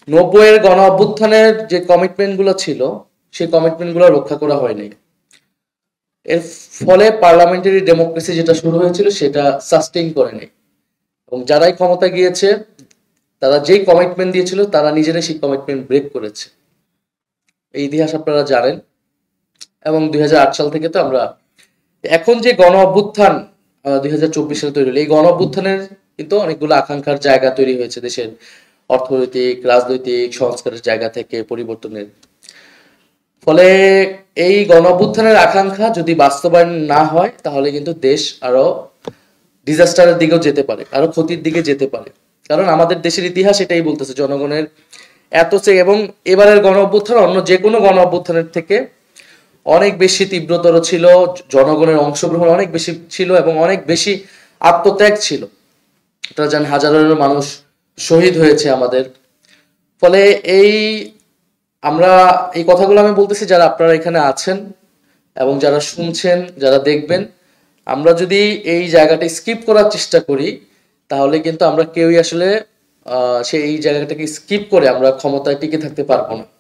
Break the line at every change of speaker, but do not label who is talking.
90-এর গণ অভ্যুত্থানের যে কমিটমেন্ট গুলো ছিল সেই কমিটমেন্ট গুলো রক্ষা করা হয়নি। এর ফলে পার্লামেন্টারি ডেমোক্রেসি যেটা শুরু হয়েছিল সেটা সাস্টেইন করেনি, এবং যারাই ক্ষমতা গিয়েছে তারা যেই কমিটমেন্ট দিয়েছিল তারা নিজেরাই সেই কমিটমেন্ট ব্রেক করেছে। এই ইতিহাস আপনারা জানেন। এবং 2008 সাল থেকে তো আমরা এখন যে গণ অভ্যুত্থান 2024 সালে তৈরি হলো, এই গণ অভ্যুত্থানের কিন্তু অনেকগুলো আকাঙ্ক্ষার জায়গা তৈরি হয়েছে দেশের অর্থনৈতিক, রাজনৈতিক, সংস্কারের জায়গা থেকে পরিবর্তনের ফলে। এই গণ অভ্যুত্থানের আকাঙ্ক্ষা যদি বাস্তবায়ন না হয় তাহলে কিন্তু দেশ আরো ডিজাস্টারের দিকেও যেতে পারে, আরো ক্ষতির দিকে যেতে পারে। কারণ আমাদের দেশের ইতিহাস এটাই বলতেছে, জনগণের এত চেয়ে, এবং এবারের গণ অভ্যুত্থান অন্য যে কোনো গণ অভ্যুত্থানের থেকে অনেক বেশি তীব্রতর ছিল, জনগণের অংশগ্রহণ অনেক বেশি ছিল এবং অনেক বেশি আত্মত্যাগ ছিল। আপনারা জানেন হাজারো মানুষ শহীদ হয়েছে আমাদের। ফলে এই আমরা এই কথাগুলো আমি বলতেছি যারা আপনারা এখানে আছেন এবং যারা শুনছেন, যারা দেখবেন, আমরা যদি এই জায়গাটা স্কিপ করার চেষ্টা করি তাহলে কিন্তু আমরা কেউই আসলে সেই এই জায়গাটাকে স্কিপ করে আমরা ক্ষমতায় টিকে থাকতে পারবো না।